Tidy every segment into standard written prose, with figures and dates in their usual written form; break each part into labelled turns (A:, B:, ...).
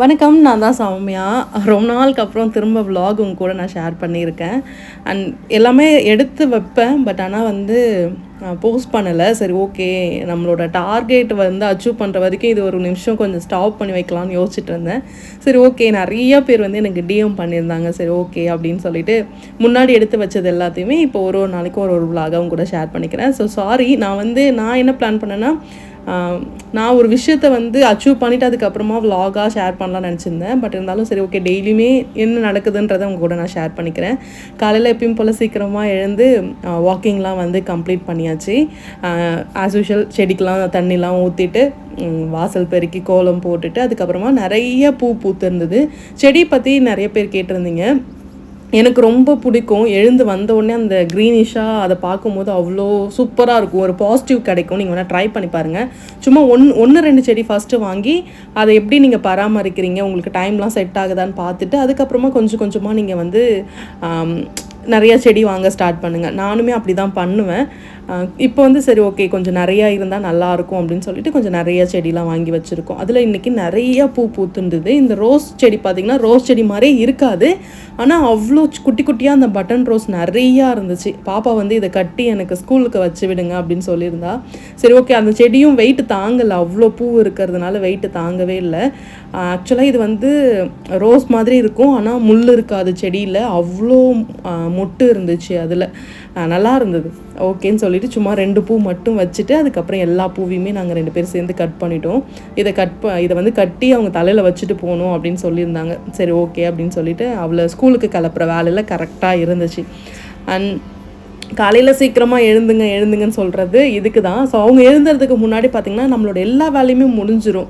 A: வணக்கம். நான் தான் சௌமியா. ரொம்ப நாளுக்கு அப்புறம் திரும்ப விலாக் உங்க கூட நான் ஷேர் பண்ணியிருக்கேன். அண்ட் எல்லாமே எடுத்து வைப்பேன். பட் ஆனால் போஸ்ட் பண்ணலை. சரி, ஓகே, நம்மளோட டார்கெட் அச்சீவ் பண்ணுற வரைக்கும் இது ஒரு நிமிஷம் கொஞ்சம் ஸ்டாப் பண்ணி வைக்கலாம்னு யோசிச்சுட்டு இருந்தேன். சரி, ஓகே, நிறைய பேர் எனக்கு டிஎம் பண்ணியிருந்தாங்க. சரி, ஓகே அப்படின்னு சொல்லிட்டு முன்னாடி எடுத்து வச்சது எல்லாத்தையுமே இப்போ ஒரு ஒரு நாளைக்கு ஒரு ஒரு விலாக அவங்க கூட ஷேர் பண்ணிக்கிறேன். ஸோ சாரி, நான் என்ன பிளான் பண்ணேன்னா, நான் ஒரு விஷயத்தை அச்சீவ் பண்ணிவிட்டு அதுக்கப்புறமா விலாகாக ஷேர் பண்ணலாம்னு நினச்சிருந்தேன். பட் இருந்தாலும் சரி, ஓகே, டெய்லியுமே என்ன நடக்குதுன்றதை அவங்க கூட நான் ஷேர் பண்ணிக்கிறேன். காலையில் எப்பயும் போல் சீக்கிரமாக எழுந்து வாக்கிங்லாம் கம்ப்ளீட் பண்ணியாச்சு. ஆஸ் யூஷுவல் செடிக்கெலாம் தண்ணிலாம் ஊற்றிட்டு வாசல் பெருக்கி கோலம் போட்டுட்டு அதுக்கப்புறமா நிறைய பூ பூத்திருந்தது. செடி பற்றி நிறைய பேர் கேட்டிருந்தீங்க. எனக்கு ரொம்ப பிடிக்கும். எழுந்து வந்த உடனே அந்த க்ரீனிஷாக அதை பார்க்கும்போது அவ்வளோ சூப்பராக இருக்கும். ஒரு பாசிட்டிவ் கிடைக்கும். நீங்கள் வேணால் ட்ரை பண்ணி பாருங்கள். சும்மா ஒன்று ரெண்டு செடி ஃபஸ்ட்டு வாங்கி அதை எப்படி நீங்கள் பராமரிக்கிறீங்க, உங்களுக்கு டைம்லாம் செட் ஆகுதான்னு பார்த்துட்டு அதுக்கப்புறமா கொஞ்சம் கொஞ்சமாக நீங்கள் நிறையா செடி வாங்க ஸ்டார்ட் பண்ணுங்கள். நானுமே அப்படி தான் பண்ணுவேன். இப்போ சரி, ஓகே, கொஞ்சம் நிறையா இருந்தால் நல்லாயிருக்கும் அப்படின்னு சொல்லிட்டு கொஞ்சம் நிறையா செடிலாம் வாங்கி வச்சுருக்கோம். அதில் இன்றைக்கி நிறையா பூ பூத்துருந்தது. இந்த ரோஸ் செடி பார்த்திங்கன்னா ரோஸ் செடி மாதிரியே இருக்காது, ஆனால் அவ்வளோ குட்டி குட்டியாக அந்த பட்டன் ரோஸ் நிறையா இருந்துச்சு. பாப்பா இதை கட்டி எனக்கு ஸ்கூலுக்கு வச்சு விடுங்க அப்படின்னு சொல்லியிருந்தா. சரி, ஓகே, அந்த செடியும் வெயிட்டு தாங்கலை. அவ்வளோ பூ இருக்கிறதுனால வெயிட்டு தாங்கவே இல்லை. ஆக்சுவலாக இது ரோஸ் மாதிரி இருக்கும், ஆனால் முள் இருக்காது செடியில். அவ்வளோ மொட்டு இருந்துச்சு. அதில் நல்லா இருந்தது. ஓகேன்னு சொல்லிட்டு சும்மா 2 பூ மட்டும் வச்சுட்டு அதுக்கப்புறம் எல்லா பூவையுமே நாங்கள் 2 பேர் சேர்ந்து கட் பண்ணிட்டோம். இதை கட்டி அவங்க தலையில் வச்சுட்டு போகணும் அப்படின்னு சொல்லியிருந்தாங்க. சரி, ஓகே அப்படின்னு சொல்லிட்டு அவளை ஸ்கூலுக்கு கிளப்புற வேலையில் கரெக்டாக இருந்துச்சு. அண்ட் காலையில் சீக்கிரமாக எழுந்துங்கன்னு சொல்கிறது இதுக்கு தான். ஸோ அவங்க எழுந்துறதுக்கு முன்னாடி பார்த்திங்கன்னா நம்மளோட எல்லா வேலையுமே முடிஞ்சிடும்.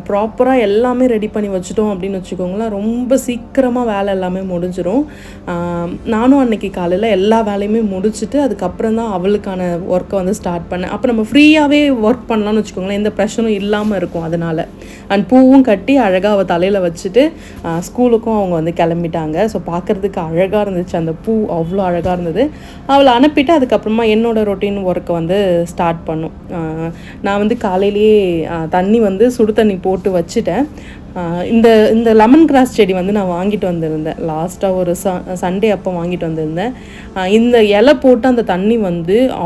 A: ப்ராப்பராக எல்லாமே ரெடி பண்ணி வச்சுட்டோம் அப்படின்னு வச்சுக்கோங்களேன், ரொம்ப சீக்கிரமாக வேலை எல்லாமே முடிஞ்சிடும். நானும் அன்றைக்கி காலையில் எல்லா வேலையுமே முடிச்சுட்டு அதுக்கப்புறம் தான் அவளுக்கான ஒர்க்கை ஸ்டார்ட் பண்ணேன். அப்போ நம்ம ஃப்ரீயாகவே ஒர்க் பண்ணலான்னு வச்சுக்கோங்களேன், எந்த ப்ரெஷரும் இல்லாமல் இருக்கும். அதனால் அண்ட் பூவும் கட்டி அழகாக அவள் தலையில் வச்சுட்டு ஸ்கூலுக்கும் அவங்க கிளம்பிட்டாங்க. ஸோ பார்க்குறதுக்கு அழகாக இருந்துச்சு. அந்த பூ அவ்வளோ அழகாக இருந்தது. அவளை அனுப்பிட்டு அதுக்கப்புறமா என்னோடய ரொட்டீன் ஒர்க்கை ஸ்டார்ட் பண்ணும். நான் காலையிலேயே தண்ணி சுடு தண்ணி போட்டு வச்சுட்டேன். இந்த லெமன் கிராஸ் செடி நான் வாங்கிட்டு வந்திருந்தேன். லாஸ்ட்டாக ஒரு சண்டே அப்போ வாங்கிட்டு வந்திருந்தேன். இந்த இலை போட்டு அந்த தண்ணி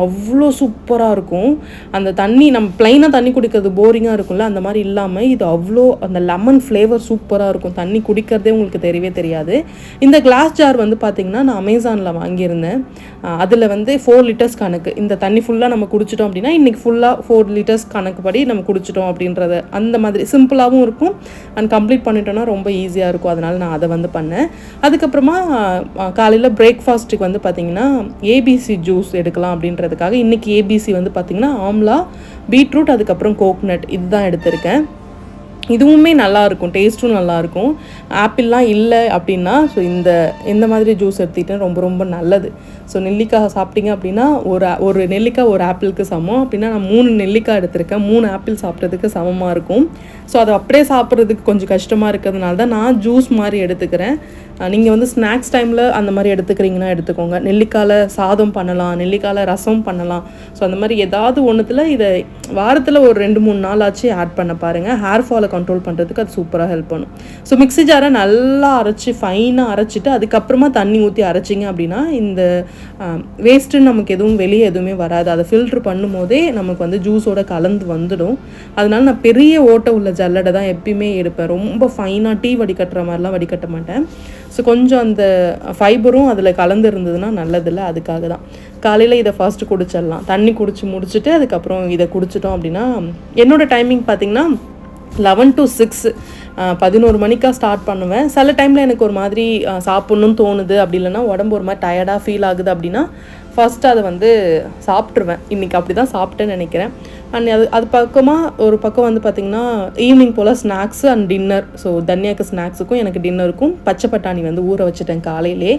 A: அவ்வளோ சூப்பராக இருக்கும். அந்த தண்ணி நம்ம ப்ளைனாக தண்ணி குடிக்கிறது போரிங்காக இருக்கும்ல, அந்த மாதிரி இல்லாமல் இது அவ்வளோ அந்த லெமன் ஃப்ளேவர் சூப்பராக இருக்கும். தண்ணி குடிக்கிறதே உங்களுக்கு தெரியவே தெரியாது. இந்த கிளாஸ் ஜார் பார்த்திங்கன்னா நான் அமேசானில் வாங்கியிருந்தேன். அதில் 4 லிட்டர்ஸ் கணக்கு. இந்த தண்ணி ஃபுல்லாக நம்ம குடிச்சிட்டோம் அப்படின்னா இன்றைக்கி ஃபுல்லாக 4 லிட்டர்ஸ் கணக்கு படி நம்ம குடிச்சிட்டோம் அப்படின்றத அந்த மாதிரி சிம்பிளாகவும் இருக்கும். அண்ட் கம்ப்ளீட் பண்ணிட்டோன்னா ரொம்ப ஈஸியாக இருக்கும். அதனால் நான் அதை பண்ணேன். அதுக்கப்புறமா காலையில் பிரேக்ஃபாஸ்ட்டுக்கு பார்த்திங்கன்னா ஏபிசி ஜூஸ் எடுக்கலாம் அப்படின்றதுக்காக இன்றைக்கி ஏபிசி பார்த்திங்கன்னா ஆம்லா, பீட்ரூட், அதுக்கப்புறம் கோக்னட் இதுதான் எடுத்திருக்கேன். இதுவுமே நல்லாயிருக்கும், டேஸ்ட்டும் நல்லாயிருக்கும். ஆப்பிள்லாம் இல்லை அப்படின்னா ஸோ இந்த மாதிரி ஜூஸ் எடுத்துக்கிட்டேன், ரொம்ப ரொம்ப நல்லது. ஸோ நெல்லிக்காய் சாப்பிட்டீங்க அப்படின்னா ஒரு நெல்லிக்காய் ஒரு ஆப்பிளுக்கு சமம். அப்படின்னா நான் 3 நெல்லிக்காய் எடுத்திருக்கேன். 3 ஆப்பிள் சாப்பிட்றதுக்கு சமமாக இருக்கும். ஸோ அதை அப்படியே சாப்பிட்றதுக்கு கொஞ்சம் கஷ்டமாக இருக்கிறதுனால தான் நான் ஜூஸ் மாதிரி எடுத்துக்கிறேன். நீங்கள் ஸ்நாக்ஸ் டைமில் அந்த மாதிரி எடுத்துக்கிறீங்கன்னா எடுத்துக்கோங்க. நெல்லிக்காயில் சாதம் பண்ணலாம், நெல்லிக்காயில் ரசம் பண்ணலாம். ஸோ அந்த மாதிரி ஏதாவது ஒன்றுத்தில் இதை வாரத்தில் ஒரு 2-3 நாள் ஆச்சு ஆட் பண்ண பாருங்கள். ஹேர் ஃபாலை கண்ட்ரோல் பண்ணுறதுக்கு அது சூப்பராக ஹெல்ப் பண்ணும். ஸோ மிக்ஸி ஜாரை நல்லா அரைச்சி ஃபைனாக அரைச்சிட்டு அதுக்கப்புறமா தண்ணி ஊற்றி அரைச்சிங்க அப்படின்னா இந்த வேஸ்ட்டு நமக்கு வெளியே எதுவுமே வராது. அதை ஃபில்ட்ரு பண்ணும் போதே நமக்கு ஜூஸோட கலந்து வந்துடும். அதனால நான் பெரிய ஓட்டை உள்ள ஜல்லடை தான் எப்பயுமே எடுப்பேன். ரொம்ப ஃபைனாக டீ வடிகட்டுற மாதிரிலாம் வடிகட்ட மாட்டேன். ஸோ கொஞ்சம் அந்த ஃபைபரும் அதில் கலந்து இருந்ததுன்னா நல்லதில்லை, அதுக்காக தான். காலையில் இதை ஃபர்ஸ்ட்டு குடிச்சிடலாம். தண்ணி குடிச்சு முடிச்சுட்டு அதுக்கப்புறம் இதை குடிச்சிட்டோம் அப்படின்னா என்னோடய டைமிங் பார்த்திங்கன்னா 11 to 6 11 மணிக்காக ஸ்டார்ட் பண்ணுவேன். சில டைமில் எனக்கு ஒரு மாதிரி சாப்பிட்ணுன்னு தோணுது, அப்படி இல்லைன்னா உடம்பு ஒரு மாதிரி டயர்டாக ஃபீல் ஆகுது அப்படின்னா ஃபஸ்ட்டு அதை சாப்பிட்ருவேன். இன்றைக்கி அப்படி தான் சாப்பிட்டேன்னு நினைக்கிறேன். அண்ட் அது ஒரு பக்கம் பார்த்திங்கன்னா ஈவினிங் போல் ஸ்நாக்ஸு அண்ட் டின்னர். ஸோ தன்யாவுக்கு ஸ்நாக்ஸுக்கும் எனக்கு டின்னருக்கும் பச்சை பட்டாணி ஊற வச்சுட்டேன் காலையிலே.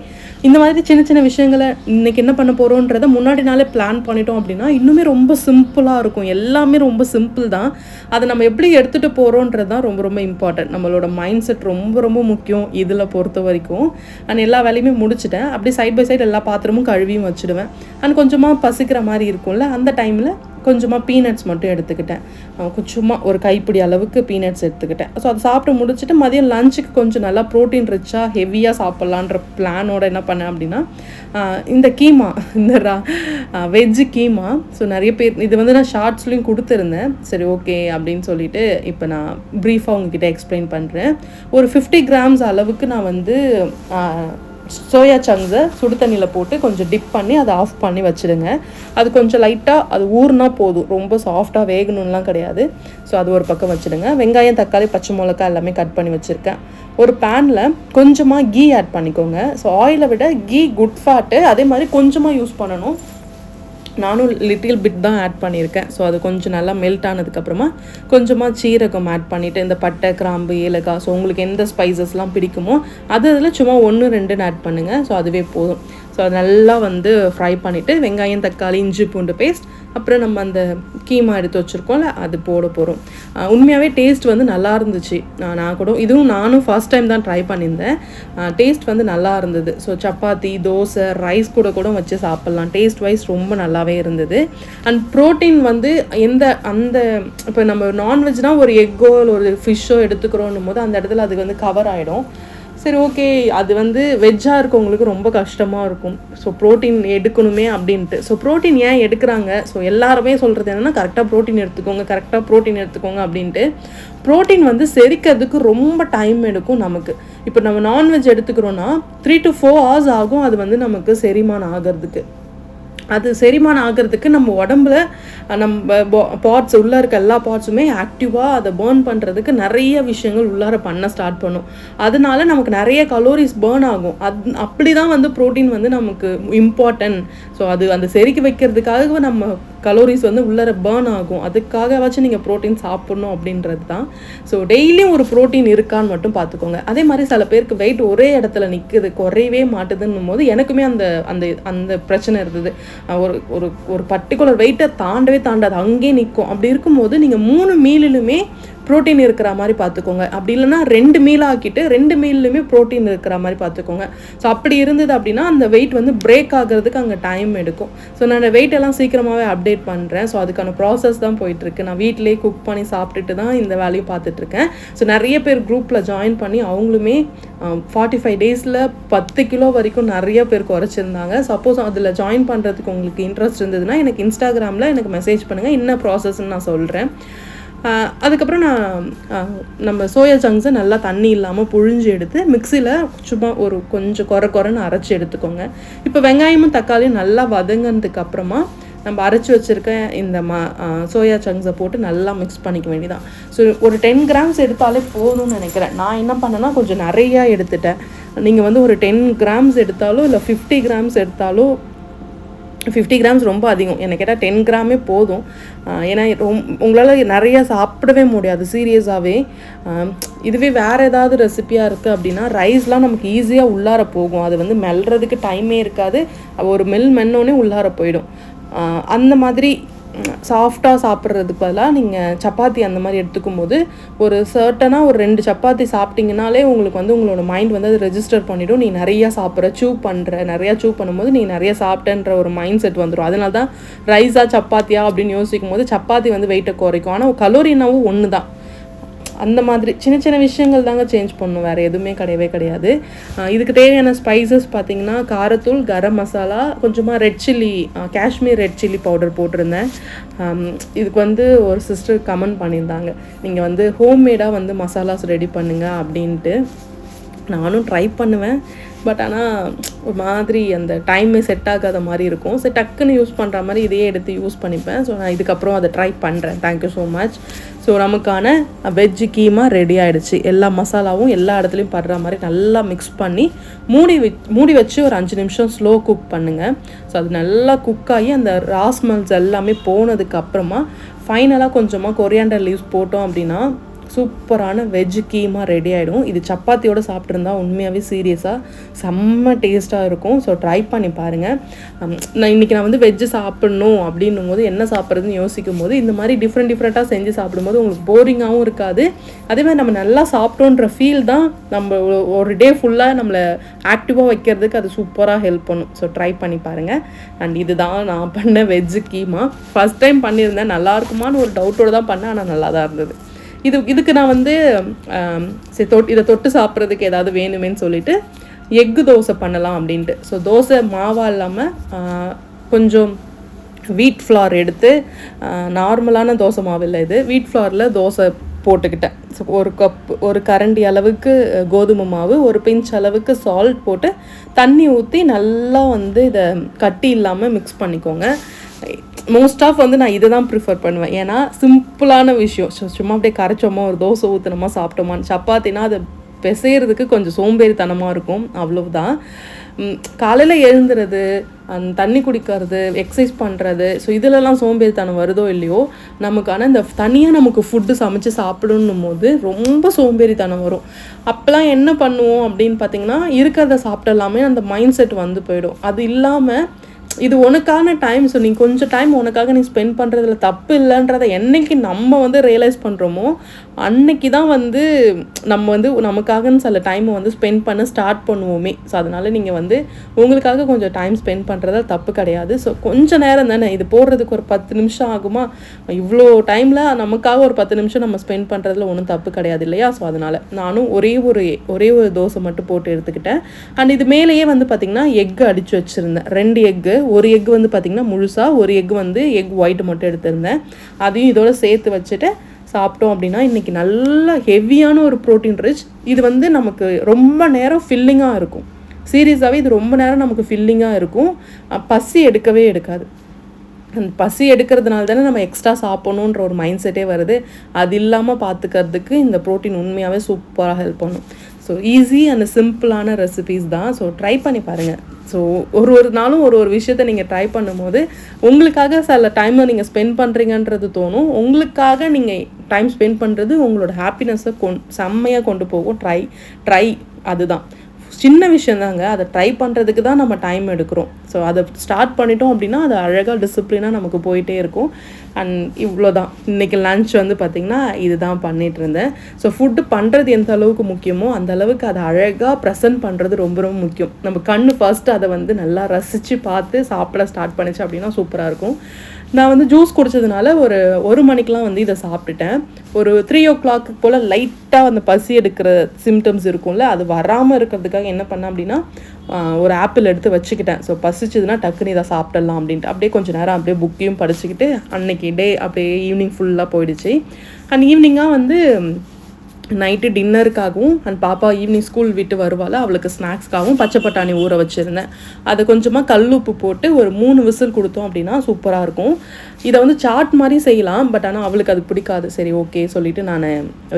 A: இந்த மாதிரி சின்ன சின்ன விஷயங்களை இன்றைக்கி என்ன பண்ண போகிறோன்றதை முன்னாடி நாளே பிளான் பண்ணிட்டோம் அப்படின்னா இன்னுமே ரொம்ப சிம்பிளாக இருக்கும். எல்லாமே ரொம்ப சிம்பிள் தான். அதை நம்ம எப்படி எடுத்துகிட்டு போகிறோன்றது தான் ரொம்ப ரொம்ப இம்பார்ட்டன்ட். நம்மளோட மைண்ட் செட் ரொம்ப ரொம்ப முக்கியம் இதில் பொறுத்த வரைக்கும். அண்ட் எல்லா வேலையுமே முடிச்சுட்டேன். அப்படி சைட் பை சைட் எல்லா பாத்திரமும் கழுவியும் வச்சுடுவேன். அண்ட் கொஞ்சமாக பசிக்கிற மாதிரி இருக்கும்ல, அந்த டைமில் கொஞ்சமாக பீனட்ஸ் மட்டும் எடுத்துக்கிட்டேன். கொஞ்சமாக ஒரு கைப்பிடி அளவுக்கு பீனட்ஸ் எடுத்துக்கிட்டேன். ஸோ அதை சாப்பிட்டு முடிச்சுட்டு மதியம் லஞ்சுக்கு கொஞ்சம் நல்லா ப்ரோட்டீன் ரிச்சாக ஹெவியாக சாப்பிட்லான்ற பிளானோட என்ன பண்ணேன் அப்படின்னா, இந்த கீமா, இந்த வெஜ்ஜு கீமா. ஸோ நிறைய பேர் இது வந்து நான் ஷார்ட்ஸ்லேயும் கொடுத்துருந்தேன். சரி ஓகே அப்படின்னு சொல்லிட்டு இப்போ நான் ப்ரீஃபாக உங்ககிட்ட எக்ஸ்பிளைன் பண்ணுறேன். ஒரு 50 கிராம்ஸ் அளவுக்கு நான் வந்து சோயா சங்க்ஸை சுடு தண்ணியில் போட்டு கொஞ்சம் டிப் பண்ணி அதை ஆஃப் பண்ணி வச்சுடுங்க. அது கொஞ்சம் லைட்டாக அது ஊறுனா போதும், ரொம்ப சாஃப்டாக வேகணும்லாம் கிடையாது. ஸோ அது ஒரு பக்கம் வச்சுடுங்க. வெங்காயம், தக்காளி, பச்சை மிளகா எல்லாமே கட் பண்ணி வச்சுருக்கேன். ஒரு பேனில் கொஞ்சமாக கீ ஆட் பண்ணிக்கோங்க. ஸோ ஆயிலை விட கீ குட் ஃபேட்டு, அதே மாதிரி கொஞ்சமாக யூஸ் பண்ணணும். நானும் லிட்டில் பிட் தான் ஆட் பண்ணியிருக்கேன். ஸோ அது கொஞ்சம் நல்லா மெல்ட் ஆனதுக்கப்புறமா கொஞ்சமாக சீரகம் ஆட் பண்ணிவிட்டு இந்த பட்டை, கிராம்பு, ஏலக்காய், ஸோ உங்களுக்கு எந்த ஸ்பைசஸ்லாம் பிடிக்குமோ அது அதில் சும்மா 1-2 ஆட் பண்ணுங்கள். ஸோ அதுவே போதும். ஸோ அது நல்லா வந்து ஃப்ரை பண்ணிவிட்டு வெங்காயம், தக்காளி, இஞ்சி பூண்டு பேஸ்ட், அப்புறம் நம்ம அந்த கீமா எடுத்து வச்சுருக்கோம்ல அது போட போகிறோம். உண்மையாகவே டேஸ்ட் வந்து நல்லா இருந்துச்சு. நான் கூட இதுவும் நானும் ஃபர்ஸ்ட் டைம் தான் ட்ரை பண்ணியிருந்தேன். டேஸ்ட் வந்து நல்லா இருந்தது. ஸோ சப்பாத்தி, தோசை, ரைஸ் கூட வச்சு சாப்பிட்லாம். டேஸ்ட் வைஸ் ரொம்ப நல்லாவே இருந்தது. அண்ட் ப்ரோட்டீன் வந்து அந்த இப்போ நம்ம நான்வெஜ்னால் ஒரு எக்கோ ஒரு ஃபிஷ்ஷோ எடுத்துக்கிறோன்னும் போது அந்த இடத்துல அதுக்கு வந்து கவர் ஆகிடும். சரி ஓகே, அது வந்து வெஜ்ஜாக இருக்கவங்களுக்கு ரொம்ப கஷ்டமாக இருக்கும். ஸோ ப்ரோட்டீன் எடுக்கணுமே அப்படின்ட்டு. ஸோ ப்ரோட்டீன் ஏன் எடுக்கிறாங்க? ஸோ எல்லாருமே சொல்கிறது என்னென்னா கரெக்டாக ப்ரோட்டீன் எடுத்துக்கோங்க அப்படின்ட்டு. ப்ரோட்டீன் வந்து செரிக்கிறதுக்கு ரொம்ப டைம் எடுக்கும் நமக்கு. இப்போ நம்ம நான்வெஜ் எடுத்துக்கிறோன்னா 3 to 4 hours ஆகும் அது வந்து நமக்கு செரிமானம் ஆகிறதுக்கு. அது செரிமானம் ஆகிறதுக்கு நம்ம உடம்புல நம்ம பார்ட்ஸ் உள்ளே இருக்க எல்லா பார்ட்ஸுமே ஆக்டிவாக அதை பேர்ன் பண்ணுறதுக்கு நிறைய விஷயங்கள் உள்ளார பண்ண ஸ்டார்ட் பண்ணும். அதனால நமக்கு நிறைய கலோரிஸ் பேர்ன் ஆகும். அப்படி தான் வந்து ப்ரோட்டீன் வந்து நமக்கு இம்பார்ட்டன்ட். ஸோ அது அந்த செரிக்க வைக்கிறதுக்காக நம்ம கலோரிஸ் வந்து உள்ளார பேர்ன் ஆகும். அதுக்காகவாச்சும் நீங்கள் ப்ரோட்டீன் சாப்பிட்ணும் அப்படின்றது தான். ஸோ டெய்லியும் ஒரு ப்ரோட்டீன் இருக்கான்னு மட்டும் பார்த்துக்கோங்க. அதே மாதிரி சில பேருக்கு வெயிட் ஒரே இடத்துல நிற்குது, குறையவே மாட்டுதுன்னும் போது எனக்குமே அந்த அந்த அந்த பிரச்சனை இருந்தது. ஒரு பர்டிகுலர் வெயிட்டை தாண்டாது, அங்கேயே நிற்கும். அப்படி இருக்கும்போது நீங்கள் 3 மீலிலுமே ப்ரோட்டீன் இருக்கிற மாதிரி பார்த்துக்கோங்க. அப்படி இல்லைனா 2 மீல் ஆக்கிட்டு 2 மீல்லையுமே ப்ரோட்டீன் இருக்கிற மாதிரி பார்த்துக்கோங்க. ஸோ அப்படி இருந்தது அப்படின்னா அந்த வெயிட் வந்து பிரேக் ஆகிறதுக்கு அங்கே டைம் எடுக்கும். ஸோ நான் வெயிட் எல்லாம் சீக்கிரமாகவே அப்டேட் பண்ணுறேன். ஸோ அதுக்கான ப்ராசஸ் தான் போயிட்டுருக்கு. நான் வீட்டிலே குக் பண்ணி சாப்பிட்டுட்டு தான் இந்த வேலையும் பார்த்துட்ருக்கேன். ஸோ நிறைய பேர் குரூப்பில் ஜாயின் பண்ணி அவங்களுமே 45 டேஸில் 10 கிலோ வரைக்கும் நிறைய பேர் குறைச்சிருந்தாங்க. சப்போஸ் அதில் ஜாயின் பண்ணுறதுக்கு உங்களுக்கு இன்ட்ரெஸ்ட் இருந்ததுன்னா எனக்கு இன்ஸ்டாகிராமில் எனக்கு மெசேஜ் பண்ணுங்கள், என்ன ப்ராசஸ்ன்னு நான் சொல்கிறேன். அதுக்கப்புறம் நான் நம்ம சோயா சங்க்ஸை நல்லா தண்ணி இல்லாமல் புழிஞ்சு எடுத்து மிக்சியில் சும்மா ஒரு கொஞ்சம் குறைன்னு அரைச்சி எடுத்துக்கோங்க. இப்போ வெங்காயமும் தக்காளியும் நல்லா வதங்கினதுக்கு அப்புறமா நம்ம அரைச்சி வச்சுருக்க இந்த சோயா சங்க்ஸை போட்டு நல்லா மிக்ஸ் பண்ணிக்க வேண்டியதான். ஸோ ஒரு 10 கிராம்ஸ் எடுத்தாலே போதும்னு நினைக்கிறேன். நான் என்ன பண்ணேன்னா கொஞ்சம் நிறையா எடுத்துட்டேன். நீங்கள் வந்து ஒரு 10 கிராம்ஸ் எடுத்தாலும் இல்லை 50 கிராம்ஸ் எடுத்தாலும் 50 கிராம்ஸ் ரொம்ப அதிகம். எனக்கு கேட்டால் 10 கிராமே போதும். ஏன்னா உங்களால் நிறையா சாப்பிடவே முடியாது சீரியஸாகவே. இதுவே வேறு ஏதாவது ரெசிபியாக இருக்குது அப்படின்னா ரைஸ்லாம் நமக்கு ஈஸியாக உள்ளார போகும். அது வந்து மெல்றதுக்கு டைமே இருக்காது. ஒரு மென்னோடனே உள்ளார போயிடும். அந்த மாதிரி சாஃப்டாக சாப்பிட்றதுக்கு பதிலாக நீங்கள் சப்பாத்தி அந்த மாதிரி எடுத்துக்கும் போது ஒரு சர்ட்டனாக ஒரு 2 சப்பாத்தி சாப்பிட்டிங்கனாலே உங்களுக்கு வந்து உங்களோட மைண்ட் வந்து அது ரெஜிஸ்டர் பண்ணிவிடும். நீ நிறையா சாப்பிட்ற நிறையா சூ பண்ணும்போது நீ நிறையா சாப்பிட்டேன்ற ஒரு மைண்ட் செட் வந்துடும். அதனால தான் ரைஸா சப்பாத்தியா அப்படின்னு யோசிக்கும் போது சப்பாத்தி வந்து வெயிட்டை குறைக்கும். ஆனால் கலோரினாவும் ஒன்று தான். அந்த மாதிரி சின்ன விஷயங்கள் தாங்க சேஞ்ச் பண்ணணும், வேறு எதுவுமே கிடையாது. இதுக்கு தேவையான ஸ்பைசஸ் பார்த்திங்கன்னா காரத்தூள், கரம் மசாலா, கொஞ்சமாக red chilli, Kashmir red chilli powder போட்டிருந்தேன். இதுக்கு வந்து ஒரு சிஸ்டர் கமெண்ட் பண்ணியிருந்தாங்க, நீங்கள் வந்து ஹோம்மேடாக வந்து மசாலாஸ் ரெடி பண்ணுங்கள் அப்படின்ட்டு. நானும் ட்ரை பண்ணுவேன். பட் ஆனால் ஒரு மாதிரி அந்த டைமே செட் ஆகாத மாதிரி இருக்கும். சரி டக்குன்னு யூஸ் பண்ணுற மாதிரி இதையே எடுத்து யூஸ் பண்ணிப்பேன். ஸோ நான் இதுக்கப்புறம் அதை ட்ரை பண்ணுறேன். Thank you so much. ஸோ நமக்கான வெஜ்ஜு கீமா ரெடி ஆகிடுச்சு. எல்லா மசாலாவும் எல்லா இடத்துலையும் படுற மாதிரி நல்லா மிக்ஸ் பண்ணி மூடி வச்சு ஒரு 5 நிமிஷம் ஸ்லோ குக் பண்ணுங்கள். ஸோ அது நல்லா குக் ஆகி அந்த ராஸ்மல்ஸ் எல்லாமே போனதுக்கப்புறமா ஃபைனலாக கொஞ்சமாக கொரியாண்டர் லீவ்ஸ் போட்டோம் அப்படின்னா சூப்பரான வெஜ் கீமா ரெடி ஆகிடும். இது சப்பாத்தியோடு சாப்பிட்ருந்தா உண்மையாகவே சீரியஸாக செம்ம டேஸ்ட்டாக இருக்கும். ஸோ ட்ரை பண்ணி பாருங்கள். இன்றைக்கி நான் வந்து வெஜ்ஜு சாப்பிட்ணும் அப்படின்னும் போது என்ன சாப்பிட்றதுன்னு யோசிக்கும் போது இந்த மாதிரி டிஃப்ரெண்ட்டாக செஞ்சு சாப்பிடும்போது உங்களுக்கு போரிங்காகவும் இருக்காது. அதே மாதிரி நம்ம நல்லா சாப்பிட்டோன்ற ஃபீல் தான் நம்ம ஒரு டே ஃபுல்லாக நம்மளை ஆக்டிவாக வைக்கிறதுக்கு அது சூப்பராக ஹெல்ப் பண்ணும். ஸோ ட்ரை பண்ணி பாருங்கள். அண்ட் இதுதான் நான் பண்ண வெஜ்ஜு கீமா. ஃபஸ்ட் டைம் பண்ணியிருந்தேன், நல்லா இருக்குமான்னு ஒரு டவுட்டோடு தான் பண்ணேன், ஆனால் நல்லா தான் இருந்தது. இதுக்கு நான் வந்து இதை தொட்டு சாப்பிட்றதுக்கு ஏதாவது வேணுமேன்னு சொல்லிட்டு எக்கு தோசை பண்ணலாம் அப்படின்ட்டு. ஸோ தோசை மாவாக இல்லாமல் கொஞ்சம் வீட் ஃப்ளார் எடுத்து, நார்மலான தோசை மாவு இல்லை இது, வீட் ஃப்ளாரில் தோசை போட்டுக்கிட்டேன். ஸோ ஒரு கரண்டி அளவுக்கு கோதுமை மாவு, ஒரு பிஞ்ச் அளவுக்கு சால்ட் போட்டு தண்ணி ஊற்றி நல்லா வந்து இதை கட்டி இல்லாமல் மிக்ஸ் பண்ணிக்கோங்க. மோஸ்ட் ஆஃப் வந்து நான் இதை தான் ப்ரிஃபர் பண்ணுவேன். ஏன்னா சிம்பிளான விஷயம். சும்மா அப்படியே கரைச்சோமா ஒரு தோசை ஊற்றினோமா சாப்பிட்டோமான்னு. சப்பாத்தினா அதை பிசைகிறதுக்கு கொஞ்சம் சோம்பேறித்தனமாக இருக்கும், அவ்வளவுதான். காலையில் எழுந்துறது, தண்ணி குடிக்கிறது, எக்ஸசைஸ் பண்ணுறது, ஸோ இதிலலாம் சோம்பேறித்தனம் வருதோ இல்லையோ, நமக்கான இந்த தனியாக நமக்கு ஃபுட்டு சமைச்சு சாப்பிடணும் போது ரொம்ப சோம்பேறித்தனம் வரும். அப்போலாம் என்ன பண்ணுவோம் அப்படின்னு பார்த்திங்கன்னா, இருக்கிறத சாப்பிட்டலாமே அந்த மைண்ட் செட் வந்து போயிடும். அது இல்லாமல் இது உனக்கான டைம். ஸோ நீ கொஞ்சம் டைம் உனக்காக நீ ஸ்பெண்ட் பண்ணுறதுல தப்பு இல்லைன்றதை என்றைக்கு நம்ம வந்து ரியலைஸ் பண்ணுறோமோ அன்னைக்கு தான் வந்து நம்ம வந்து நமக்காகன்னு சில டைமை வந்து ஸ்பெண்ட் பண்ண ஸ்டார்ட் பண்ணுவோமே. ஸோ அதனால் நீங்கள் வந்து உங்களுக்காக கொஞ்சம் டைம் ஸ்பெண்ட் பண்ணுறதா தப்பு கிடையாது. ஸோ கொஞ்சம் நேரம் தானே, இது போடுறதுக்கு ஒரு 10 நிமிஷம் ஆகுமா, இவ்வளோ டைமில் நமக்காக ஒரு 10 நிமிஷம் நம்ம ஸ்பெண்ட் பண்ணுறதுல ஒன்றும் தப்பு கிடையாது இல்லையா. ஸோ அதனால் நானும் ஒரே ஒரு தோசை மட்டும் போட்டு எடுத்துக்கிட்டேன். அண்ட் இது மேலேயே வந்து பார்த்திங்கன்னா எக்கு அடித்து வச்சுருந்தேன். 2 எக்கு, ஒரு எக்கு வந்து பார்த்திங்கன்னா முழுசாக, ஒரு எக்கு வந்து எக் ஒயிட் மட்டும் எடுத்திருந்தேன். அதையும் இதோட சேர்த்து வச்சுட்டு சாப்பிட்டோம் அப்படின்னா இன்றைக்கி நல்ல ஹெவியான ஒரு ப்ரோட்டீன் ரிச். இது வந்து நமக்கு ரொம்ப நேரம் ஃபில்லிங்காக இருக்கும். சீரியஸாகவே இது ரொம்ப நேரம் நமக்கு ஃபில்லிங்காக இருக்கும். பசி எடுக்கவே எடுக்காது. அந்த பசி எடுக்கிறதுனால தானே நம்ம எக்ஸ்ட்ரா சாப்பிட்ணுன்ற ஒரு மைண்ட் செட்டே வருது. அது இல்லாமல் பார்த்துக்கிறதுக்கு இந்த ப்ரோட்டீன் உண்மையாகவே சூப்பராக ஹெல்ப் பண்ணும். ஸோ ஈஸி அண்ட் சிம்பிளான ரெசிபீஸ் தான். ஸோ ட்ரை பண்ணி பாருங்கள். ஸோ ஒரு நாளும் ஒரு விஷயத்தை நீங்கள் ட்ரை பண்ணும்போது உங்களுக்காக சில டைமை நீங்கள் ஸ்பெண்ட் பண்ணுறீங்கன்றது தோணும். உங்களுக்காக நீங்கள் டைம் ஸ்பெண்ட் பண்ணுறது உங்களோட ஹாப்பினஸ்ஸை செம்மையாக கொண்டு போகும். ட்ரை அதுதான் சின்ன விஷயந்தாங்க. அதை ட்ரை பண்ணுறதுக்கு தான் நம்ம டைம் எடுக்கிறோம். ஸோ அதை ஸ்டார்ட் பண்ணிட்டோம் அப்படின்னா அது அழகாக டிசிப்ளினாக நமக்கு போயிட்டே இருக்கும். அண்ட் இவ்வளோ தான் இன்றைக்கி லன்ச் வந்து பார்த்திங்கன்னா இது தான் பண்ணிகிட்டு இருந்தேன். ஸோ ஃபுட்டு பண்ணுறது எந்த அளவுக்கு முக்கியமோ அந்த அளவுக்கு அதை அழகாக ப்ரெசென்ட் பண்ணுறது ரொம்ப ரொம்ப முக்கியம். நம்ம கண்ணு ஃபர்ஸ்ட்டு அதை வந்து நல்லா ரசித்து பார்த்து சாப்பிட ஸ்டார்ட் பண்ணிச்சு அப்படின்னா சூப்பராக இருக்கும். நான் வந்து ஜூஸ் குடித்ததுனால ஒரு மணிக்கெலாம் வந்து இதை சாப்பிட்டுட்டேன். ஒரு 3 o'clock போல் லைட்டாக அந்த பசி எடுக்கிற சிம்டம்ஸ் இருக்கும்ல, அது வராமல் இருக்கிறதுக்காக என்ன பண்ணேன் அப்படின்னா ஒரு ஆப்பிள் எடுத்து வச்சுக்கிட்டேன். ஸோ பசிச்சதுன்னா டக்குன்னு இதை சாப்பிடலாம் அப்படின்ட்டு அப்படியே கொஞ்சம் நேரம் அப்படியே புக்கையும் படிச்சுக்கிட்டு அன்னைக்கு டே அப்படியே ஈவினிங் ஃபுல்லாக போயிடுச்சு. அண்ட் ஈவினிங்காக வந்து நைட்டு டின்னருக்காகவும் அண்ட் பாப்பா ஈவினிங் ஸ்கூல் விட்டு வருவாள், அவளுக்கு ஸ்நாக்ஸ்க்காகவும் பச்சை பட்டாணி ஊற வச்சுருந்தேன். அதை கொஞ்சமாக கல்லுப்பு போட்டு ஒரு 3 விசில் கொடுத்தோம் அப்படின்னா சூப்பராக இருக்கும். இதை வந்து சாட் மாதிரி செய்யலாம், பட் ஆனால் அவளுக்கு அது பிடிக்காது. சரி ஓகே சொல்லிவிட்டு நான்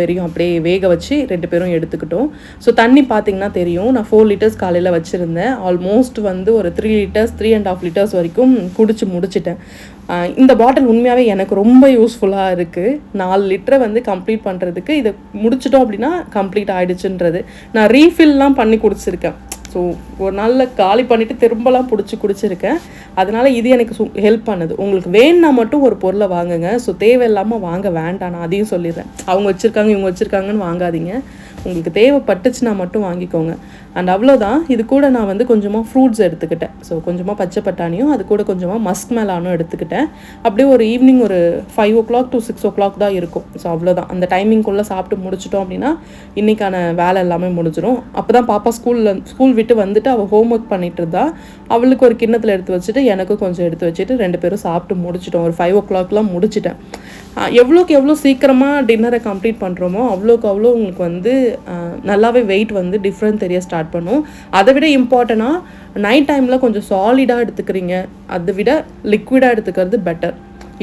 A: வெறியும் அப்படியே வேக வச்சு 2 பேரும் எடுத்துக்கிட்டோம். ஸோ தண்ணி பார்த்திங்கன்னா தெரியும், நான் 4 liters காலையில் வச்சுருந்தேன். ஆல்மோஸ்ட் வந்து ஒரு 3 liters 3.5 liters வரைக்கும் குடிச்சு முடிச்சிட்டேன். இந்த பாட்டில் உண்மையாகவே எனக்கு ரொம்ப யூஸ்ஃபுல்லாக இருக்குது. 4 லிட்டரை வந்து கம்ப்ளீட் பண்ணுறதுக்கு இதை முடிச்சிட்டோம் அப்படின்னா கம்ப்ளீட் ஆகிடுச்சுன்றது. நான் ரீஃபில்லாம் பண்ணி குடிச்சிருக்கேன். ஸோ ஒரு நாளில் காலி பண்ணிவிட்டு திரும்பலாம் குடிச்சிருக்கேன். அதனால் இது எனக்கு ஹெல்ப் பண்ணுது. உங்களுக்கு வேணுன்னா மட்டும் ஒரு பொருளை வாங்குங்க. ஸோ தேவையில்லாமல் வாங்க வேண்டாம், நான் அதையும் சொல்லிடுறேன். அவங்க வச்சுருக்காங்க இவங்க வச்சுருக்காங்கன்னு வாங்காதீங்க. உங்களுக்கு தேவைப்பட்டுச்சுன்னா மட்டும் வாங்கிக்கோங்க. அண்ட் அவ்வளோதான். இது கூட நான் வந்து கொஞ்சமாக ஃப்ரூட்ஸ் எடுத்துக்கிட்டேன். ஸோ கொஞ்சமாக பச்சை பட்டாணியும் அது கூட கொஞ்சமாக மஸ்க் மெலானும் எடுத்துக்கிட்டேன். அப்படியே ஒரு ஈவினிங் ஒரு 5 o'clock to 6 o'clock தான் இருக்கும். ஸோ அவ்வளோதான். அந்த டைமிங்குள்ளே சாப்பிட்டு முடிச்சிட்டோம் அப்படின்னா இன்றைக்கான வேலை எல்லாமே முடிஞ்சிடும். அப்போ தான் பாப்பா ஸ்கூல் விட்டு வந்துட்டு அவள் ஹோம் ஒர்க் பண்ணிட்டு இருந்தா. அவளுக்கு ஒரு கிண்ணத்தில் எடுத்து வச்சுட்டு எனக்கும் கொஞ்சம் எடுத்து வச்சுட்டு 2 பேரும் சாப்பிட்டு முடிச்சிட்டோம். ஒரு 5 o'clockலாம் முடிச்சிட்டேன். எவ்வளோக்கு எவ்வளோ சீக்கிரமாக டின்னரை கம்ப்ளீட் பண்ணுறோமோ அவ்வளோக்கு அவ்வளோ உங்களுக்கு வந்து நல்லாவே வெயிட் வந்து டிஃப்ரெண்ட் தெரிய ஸ்டார்ட் பண்ணும். அதை விட இம்பார்ட்டண்ட்டாக நைட் டைமில் கொஞ்சம் சாலிடாக எடுத்துக்கிறீங்க, அதை விட லிக்விடாக எடுத்துக்கிறது பெட்டர்.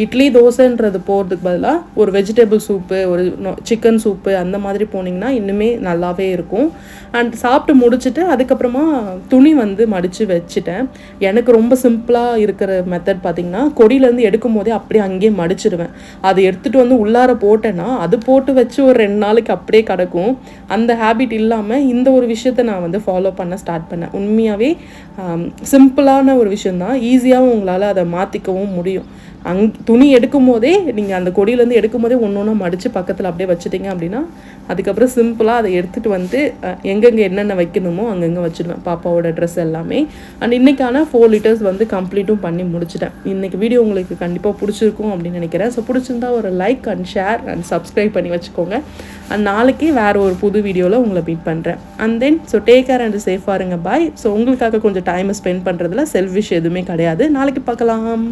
A: இட்லி தோசைன்றது போகிறதுக்கு பதிலாக ஒரு வெஜிடபிள் சூப்பு, ஒரு சிக்கன் சூப்பு அந்த மாதிரி போனீங்கன்னா இன்னுமே நல்லாவே இருக்கும். அண்ட் சாப்பிட்டு முடிச்சுட்டு அதுக்கப்புறமா துணி வந்து மடித்து வச்சுட்டேன். எனக்கு ரொம்ப சிம்பிளாக இருக்கிற மெத்தட் பார்த்திங்கன்னா, கொடியிலேருந்து எடுக்கும் போதே அப்படியே அங்கேயே மடிச்சிடுவேன். அதை எடுத்துகிட்டு வந்து உள்ளார போட்டேன்னா அது போட்டு வச்சு ஒரு 2 நாளைக்கு அப்படியே கிடக்கும். அந்த ஹேபிட் இல்லாமல் இந்த ஒரு விஷயத்தை நான் வந்து ஃபாலோ பண்ண ஸ்டார்ட் பண்ணேன். உண்மையாகவே சிம்பிளான ஒரு விஷயந்தான், ஈஸியாகவும் உங்களால் அதை மாற்றிக்கவும் முடியும். துணி எடுக்கும் போதே நீங்கள் அந்த கொடியிலேருந்து எடுக்கும் போதே ஒன்று ஒன்றா மடித்து பக்கத்தில் அப்படியே வச்சுட்டிங்க அப்படின்னா அதுக்கப்புறம் சிம்பிளாக அதை எடுத்துகிட்டு வந்து எங்கெங்கே என்னென்ன வைக்கணுமோ அங்கங்கே வச்சுடுவேன் பாப்பாவோட ட்ரெஸ் எல்லாமே. அண்ட் இன்றைக்கான 4 லிட்டர்ஸ் வந்து கம்ப்ளீட்டும் பண்ணி முடிச்சிட்டேன். இன்றைக்கி வீடியோ உங்களுக்கு கண்டிப்பாக பிடிச்சிருக்கும் அப்படின்னு நினைக்கிறேன். ஸோ பிடிச்சிருந்தா ஒரு like and share and subscribe பண்ணி வச்சுக்கோங்க. அண்ட் நாளைக்கு வேறு ஒரு புது வீடியோவில் உங்களை மீட் பண்ணுறேன். And then so take care and சேஃபாக இருங்க. பாய். ஸோ உங்களுக்காக கொஞ்சம் டைமை ஸ்பெண்ட் பண்ணுறதுல செல்ஃபிஷ் எதுவுமே கிடையாது. நாளைக்கு பார்க்கலாம்.